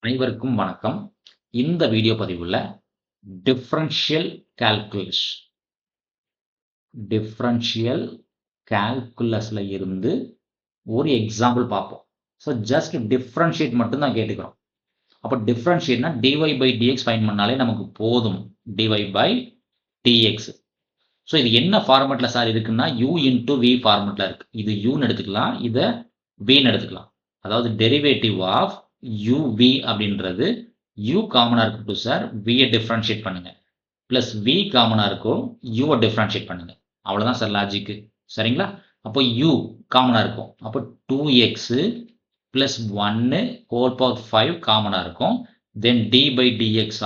அனைவருக்கும் வணக்கம். இந்த வீடியோ பதிவுல டிஃபரன்ஷியல் கால்குலஸ் டிஃபரன்ஷியல் கால்குலஸ்ல இருந்து ஒரு எக்ஸாம்பிள் பார்ப்போம். ஸோ ஜஸ்ட் டிஃபரன்ஷியேட் மட்டும் தான் கேட்டுக்கிறோம். அப்போ டிஃபரன்ஷியேட்னா dy by dx ஃபைண்ட் பண்ணாலே நமக்கு போதும். dy by dx. ஸோ இது என்ன ஃபார்மேட்ல சார் இருக்குன்னா u into v ஃபார்மேட்ல இருக்கு. இது uன்னு எடுத்துக்கலாம், இதை vன்னு எடுத்துக்கலாம். அதாவது டெரிவேட்டிவ் ஆஃப் uv அப்படின்றது u காமனா இருக்கட்டும் சார், v டிஃபரன்ஷியேட் பண்ணுங்க. பிளஸ் v காமனா இருக்கும், u டிஃபரன்ஷியேட் பண்ணுங்க. அவ்வளவுதான் சார் லாஜிக். சரிங்களா? அப்போ u காமனா இருக்கும். அப்போ 2x பிளஸ் 1 ஹோல் பவர் 5 காமனா இருக்கும். தென் d by dx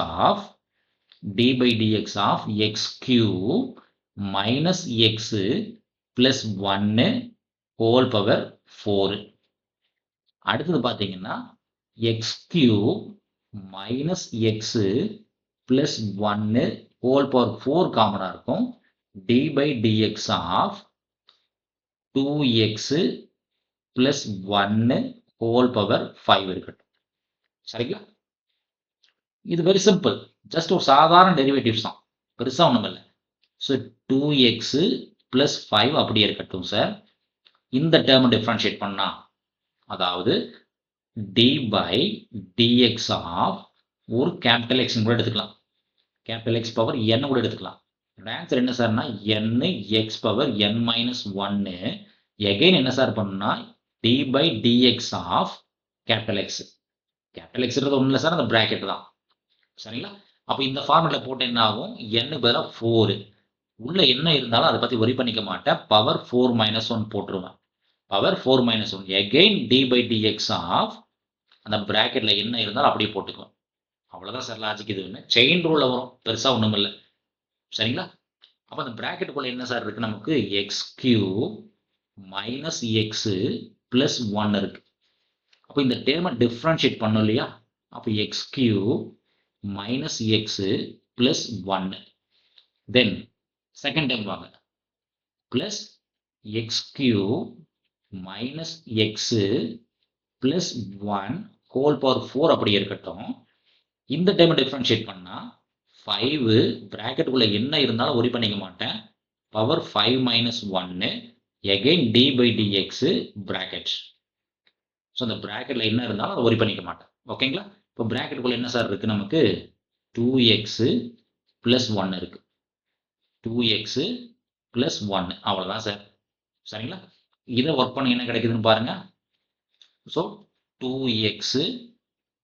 of x cube minus x plus 1 whole power 4. அடுத்தது பார்த்தீங்கன்னா x cube minus x plus 1 whole power 4 காமனா இருக்கும். d by dx of 2x plus 1 whole power 5 இருக்கட்டும். சரிங்களா? இது வெரி சிம்பிள். ஜஸ்ட் ஒரு சாதாரண டெரிவேட்டிவ்ஸ் தான். பெருசா ஒண்ணும் இல்லை. ஸோ 2x plus 5 அப்படியே இருக்கட்டும் சார். இந்த டேர்ம் டிஃபரன்ஷியேட் பண்ணா அதாவது d by dx of ஒரு கேபிட்டல் x கூட எடுத்துக்கலாம். கேபிட்டல் x பவர் n கூட எடுத்துக்கலாம். ஆன்சர் என்ன சார்னா n x power n minus 1. Again என்ன சார் பண்ணா d by dx of capital x. Capital x ஒன்றும் இல்லை சார், அந்த பிராக்கெட் தான். சரிங்களா? அப்போ இந்த ஃபார்முலா போட்டு என்ன ஆகும்? n பதிலாக 4. உள்ள என்ன இருந்தாலும் அதை பத்தி வரி பண்ணிக்க மாட்டேன். பவர் 4 minus 1 போட்டுருவேன். Power 4 minus 1. Again d by dx of அந்த பிராக்கெட்ல என்ன இருந்தாலும் அப்படியே போட்டுக்குவோம். அவ்வளவுதான் சார் லாஜிக். இது செயின் ரூல்ல வரும், பெருசா ஒண்ணும் இல்லை. சரிங்களா? அப்ப அந்த பிராக்கெட்டுக்குள்ள என்ன சார் இருக்கு? நமக்கு x cube minus x plus 1 இருக்கு. அப்போ இந்த டேர்மை டிஃபரன்ஷியேட் பண்ணும் இல்லையா? அப்போ x cube minus x plus 1. Then second time வாங்க. Plus x cube minus x plus 1 whole power 4 அப்படியே இருக்கட்டும். இந்த டைம் டிஃபரன்ஷியேட் பண்ணா 5 பிராக்கெட்டுக்குள்ள என்ன இருந்தாலும் ஒரி பண்ணிக்க மாட்டேன். Power 5 minus 1 again d by dx bracket. So அந்த பிராக்கெட்ல என்ன இருந்தாலும் அதை ஒரி பண்ணிக்க மாட்டேன். ஓகேங்களா? இப்போ பிராக்கெட்டுக்குள்ள என்ன சார் இருக்கு? நமக்கு 2x பிளஸ் 1 இருக்கு. 2x பிளஸ் 1 அவ்வளவுதான் சார். சரிங்களா? இதை ஒர்க் பண்ண என்ன கிடைக்குதுன்னு பாருங்க. ஸோ 2x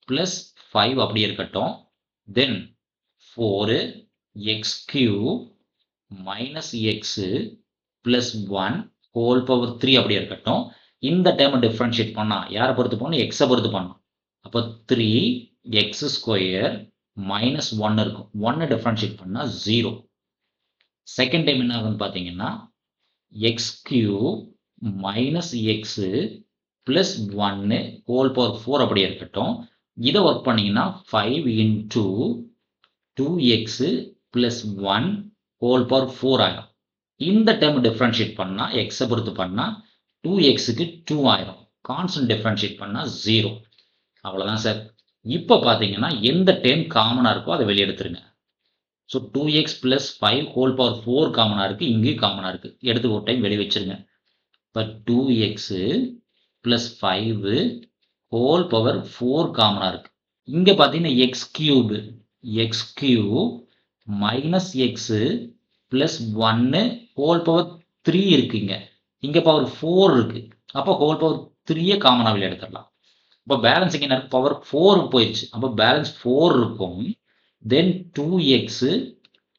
பிளஸ் 5 அப்படியே இருக்கட்டும். தென் 4x cube minus x plus 1 whole power 3 அப்படியே இருக்கட்டும். இந்த டேர்மை டிஃபரன்ஷியேட் பண்ணா யாரை பொறுத்து பண்ணணும்? எக்ஸை பொறுத்து பண்ணணும். அப்போ 3x ஸ்கொயர் மைனஸ் 1 இருக்கும். 1 டிஃபரன்ஷியேட் பண்ணா 0. செகண்ட் டைம் என்ன ஆகுதுன்னு பார்த்தீங்கன்னா X cube minus x plus 1 whole power 4 அப்படியே இருக்கட்டும். இதை ஒர்க் பண்ணீங்கன்னா 5 into 2x plus 1 whole power 4 ஆயிரும். இந்த டேர்ம் டிஃபரன்ஷியேட் பண்ணா எக்ஸை பொறுத்து பண்ணா 2xக்கு 2 ஆயிரும். கான்ஸ்டன்ட் டிஃபரன்ஷியேட் பண்ணா 0. அவ்வளவுதான் சார். இப்போ பார்த்தீங்கன்னா எந்த டேர்ம் காமனா இருக்கோ அதை வெளியே எடுத்துருங்க. So 2x plus 5 whole power 4 காமனா இருக்கு, இங்கேயும் காமனா இருக்கு. எடுத்து ஒரு டைம் வெளியே வச்சிருங்க. இப்போ 2x பிளஸ் 5 ஹோல் பவர் 4 காமனா இருக்கு. இங்க பார்த்தீங்கன்னா X cube minus x plus 1 whole power 3 இருக்குங்க. இங்க பவர் 4 இருக்கு. அப்போ ஹோல் பவர் 3 காமனா வெளியே எடுத்துடலாம். இப்போ பேலன்ஸ் இங்க என்ன? பவர் 4 போயிடுச்சு. அப்போ பேலன்ஸ் 4 இருக்கும். தென் 2x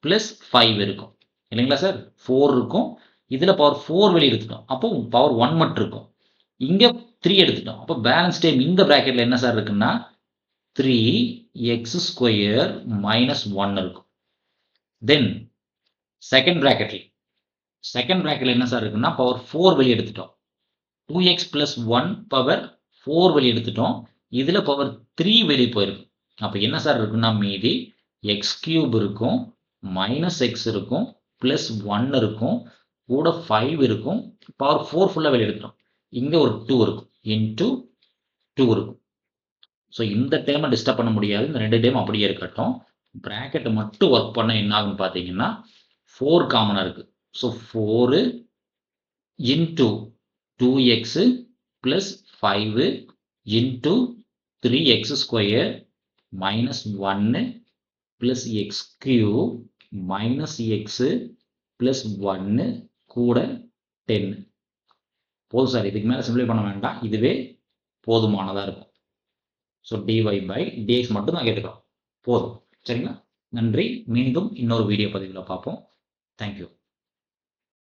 பிளஸ் 5 இருக்கும் இல்லைங்களா சார்? 4 இருக்கும். இதுல பவர் 4 வெளியே எடுத்துட்டோம். அப்போ பவர் 1 மட்டும் இருக்கும். இங்க 3 எடுத்துட்டோம். அப்போ பேலன்ஸ் டைம் இந்த பிராக்கெட்ல என்ன சார் இருக்குன்னா 3x ஸ்கொயர் மைனஸ் 1 இருக்கும். தென் செகண்ட் பிராக்கெட்ல என்ன சார் இருக்குன்னா பவர் 4 வெளியே எடுத்துட்டோம். 2x பிளஸ் 1 பவர் 4 வெளியே எடுத்துட்டோம். இதுல பவர் 3 வெளியே போயிருக்கு. அப்ப என்ன சார் இருக்குன்னா மீதி எக்ஸ் கியூப் இருக்கும், மைனஸ் எக்ஸ் இருக்கும், பிளஸ் 1 இருக்கும், கூட 5 இருக்கும், பவர் 4 ஃபுல்லா வெளியே எடுத்துட்டோம். இங்க ஒரு 2 இருக்கும், இன்டூ 2 இருக்கும். ஸோ இந்த டேர்மை டிஸ்டர்ப் பண்ண முடியாது. இந்த 2 டேர்ம் அப்படியே இருக்கட்டும். ப்ராக்கெட்டை மட்டும் ஒர்க் பண்ண என்ன ஆகுன்னு பார்த்தீங்கன்னா 4 காமனாக இருக்குது. So 4 into 2x plus 5 into 3x square minus 1 plus X cube minus x plus 1 கூட 10. போதும் சார், இதுக்கு மேலே சிம்பிளை பண்ண வேண்டாம், இதுவே போதுமானதாக இருக்கும். ஸோ dy பை dx மட்டும் தான் கேட்டுக்கிறோம், போதும். சரிங்களா? நன்றி. மீண்டும் இன்னொரு வீடியோ பதிவில் பார்ப்போம். தேங்க்யூ.